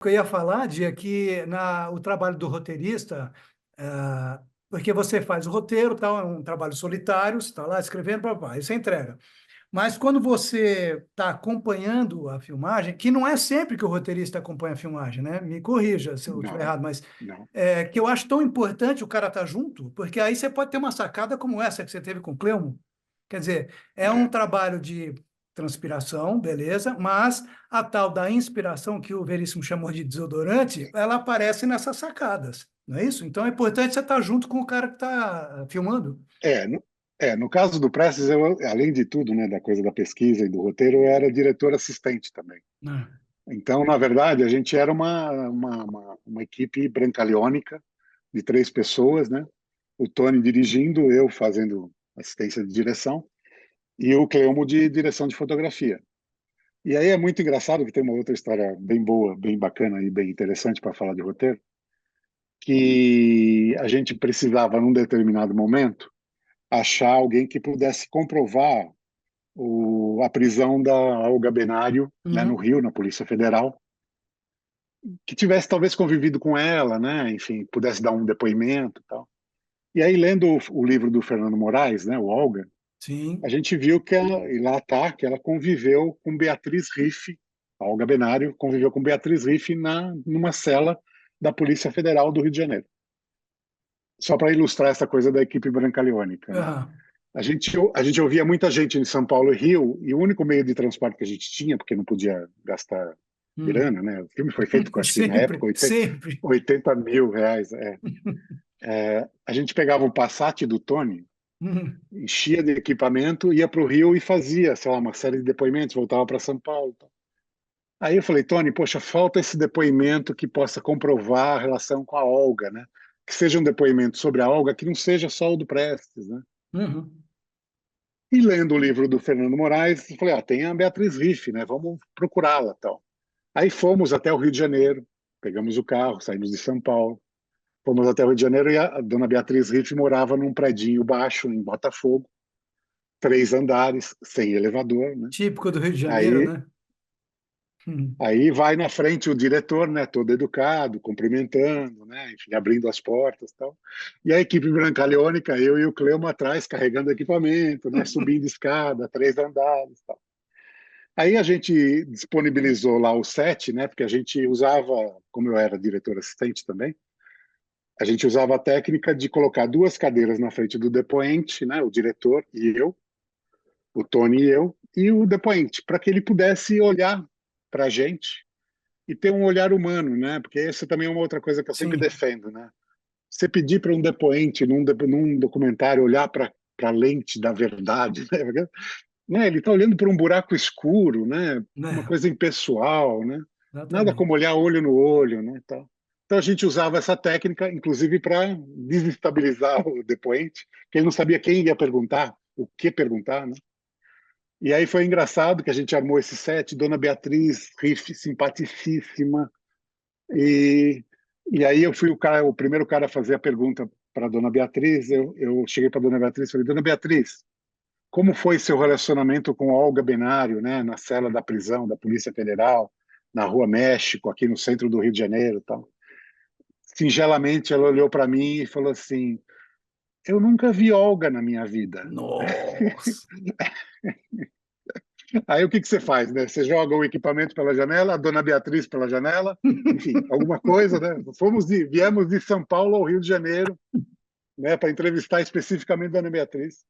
que eu ia falar, Dia, é que o trabalho do roteirista, porque você faz o roteiro, tal, é um trabalho solitário, você está lá escrevendo, aí você entrega. Mas quando você está acompanhando a filmagem, que não é sempre que o roteirista acompanha a filmagem, né? Me corrija se eu estiver Não, errado, mas não. que eu acho tão importante o cara estar junto, porque aí você pode ter uma sacada como essa que você teve com o Cleumo. Quer dizer, é um É, trabalho de transpiração, beleza, mas a tal da inspiração, que o Veríssimo chamou de desodorante, ela aparece nessas sacadas, não é isso? Então é importante você estar junto com o cara que está filmando. é, no, no caso do Prestes, eu, além de tudo, né, da coisa da pesquisa e do roteiro, eu era diretor assistente também. Ah, Então, na verdade, a gente era uma equipe brancaleônica de 3 pessoas, né? O Tony dirigindo, eu fazendo assistência de direção e o Cleomo de direção de fotografia. E aí é muito engraçado que tem uma outra história bem boa, bem bacana e bem interessante para falar de roteiro, que a gente precisava, num determinado momento, achar alguém que pudesse comprovar a prisão da Olga Benário, né, no uhum. Rio, na Polícia Federal, que tivesse talvez convivido com ela, né, enfim, pudesse dar um depoimento e tal. E aí, lendo o livro do Fernando Moraes, né, o Olga, a Sim. gente viu que ela, e lá está, que ela conviveu com Beatriz Riffe, a Olga Benário conviveu com Beatriz Riffe numa cela da Polícia Federal do Rio de Janeiro. Só para ilustrar essa coisa da equipe brancaleônica, né? Aham. A gente ouvia muita gente em São Paulo e Rio, e o único meio de transporte que a gente tinha, porque não podia gastar Hum. grana, né? O filme foi feito com, acho que na época, Sempre, sempre. 80 mil reais. A gente pegava um Passat do Tony, Hum. enchia de equipamento, ia para o Rio e fazia, sei lá, uma série de depoimentos, voltava para São Paulo. Aí eu falei, Tony, poxa, falta esse depoimento que possa comprovar a relação com a Olga, né? Que seja um depoimento sobre a Olga, que não seja só o do Prestes, né? Uhum. E lendo o livro do Fernando Moraes, eu falei, tem a Beatriz Riffe, né? Vamos procurá-la, tal. Aí fomos até o Rio de Janeiro, pegamos o carro, saímos de São Paulo, fomos até o Rio de Janeiro e a dona Beatriz Riffe morava num predinho baixo em Botafogo, 3 andares, sem elevador, né? Típico do Rio de Janeiro, Aí né? Hum. Aí vai na frente o diretor, né, todo educado, cumprimentando, né, enfim, abrindo as portas, e tal. E a equipe brancaleônica, eu e o Cleumo atrás, carregando equipamento, né, subindo escada, 3 andares, tal. Aí a gente disponibilizou lá o set, né, porque a gente usava, como eu era diretor assistente também, a gente usava a técnica de colocar 2 cadeiras na frente do depoente, né, o diretor e eu, o Tony e eu, e o depoente, para que ele pudesse olhar para a gente e ter um olhar humano, né? Porque essa também é uma outra coisa que eu sempre Sim. defendo, né? Você pedir para um depoente num documentário olhar para a lente da verdade, né? Ele está olhando para um buraco escuro, né? Uma Né? coisa impessoal, né? Nada como Exatamente. olhar olho no olho, né? Então a gente usava essa técnica, inclusive para desestabilizar o depoente, que ele não sabia quem ia perguntar, o que perguntar, né? E aí foi engraçado que a gente armou esse set, Dona Beatriz, riff simpaticíssima, e, e aí eu fui o primeiro cara a fazer a pergunta para a Dona Beatriz. Eu cheguei para a Dona Beatriz e falei, Dona Beatriz, como foi seu relacionamento com a Olga Benário, né, na cela da prisão da Polícia Federal, na Rua México, aqui no centro do Rio de Janeiro, e tal? Singelamente, ela olhou para mim e falou assim: eu nunca vi Olga na minha vida. Nossa. Aí o que você faz, né? Você joga o equipamento pela janela, a Dona Beatriz pela janela, enfim, alguma coisa, né? Viemos de São Paulo ao Rio de Janeiro, né, para entrevistar especificamente Dona Beatriz.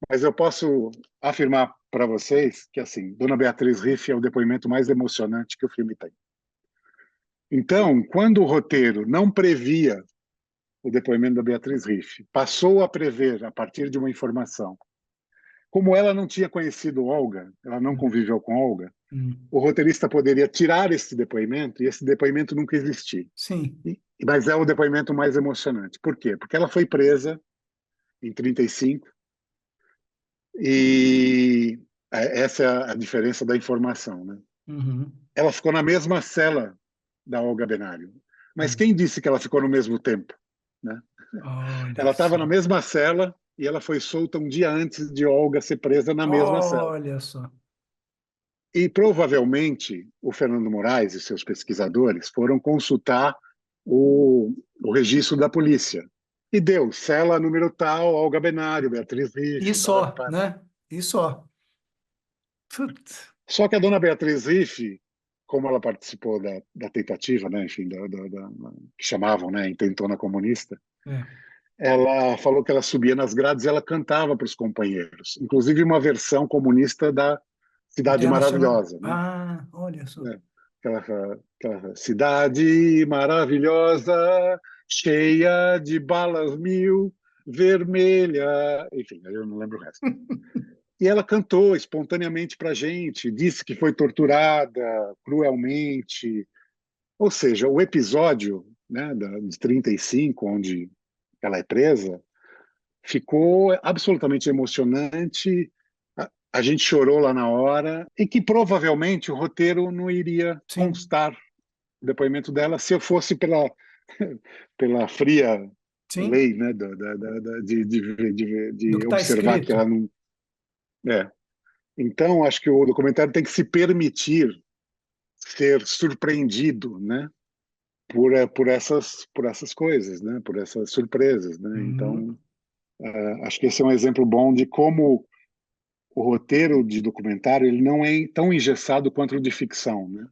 Mas eu posso afirmar para vocês que, assim, Dona Beatriz Riff é o depoimento mais emocionante que o filme tem. Então, quando o roteiro não previa o depoimento da Beatriz Riff, passou a prever a partir de uma informação. Como ela não tinha conhecido Olga, ela não Hum. conviveu com Olga, Hum. o roteirista poderia tirar esse depoimento e esse depoimento nunca existir. Sim. Mas é o depoimento mais emocionante. Por quê? Porque ela foi presa em 35 e essa é a diferença da informação, né? Uhum. Ela ficou na mesma cela da Olga Benário. Mas Hum. quem disse que ela ficou no mesmo tempo, né? Olha Ela estava só. na mesma cela e ela foi solta um dia antes de Olga ser presa na mesma cela. Olha só. E provavelmente o Fernando Moraes e seus pesquisadores foram consultar o registro da polícia. E deu, cela número tal, Olga Benário, Beatriz E Riff, só, né? E só. Putz. Só que a dona Beatriz Riff, como ela participou da tentativa, né, enfim, que chamavam, né, intentona comunista, É. ela falou que ela subia nas grades e ela cantava para os companheiros, inclusive uma versão comunista da Cidade Internacional. Maravilhosa, né? Ah, olha só. Aquela cidade maravilhosa, cheia de balas mil, vermelha, enfim, eu não lembro o resto. E ela cantou espontaneamente para a gente, disse que foi torturada cruelmente. Ou seja, o episódio, né, de 35, onde ela é presa, ficou absolutamente emocionante. A gente chorou lá na hora, e que provavelmente o roteiro não iria Sim, constar o depoimento dela se eu fosse pela fria sim. lei, né, Do de que está observar que ela escrito. não. É. Então, acho que o documentário tem que se permitir ser surpreendido, né, por essas coisas, né, por essas surpresas, né. Uhum. Então, acho que esse é um exemplo bom de como o roteiro de documentário ele não é tão engessado quanto o de ficção, né.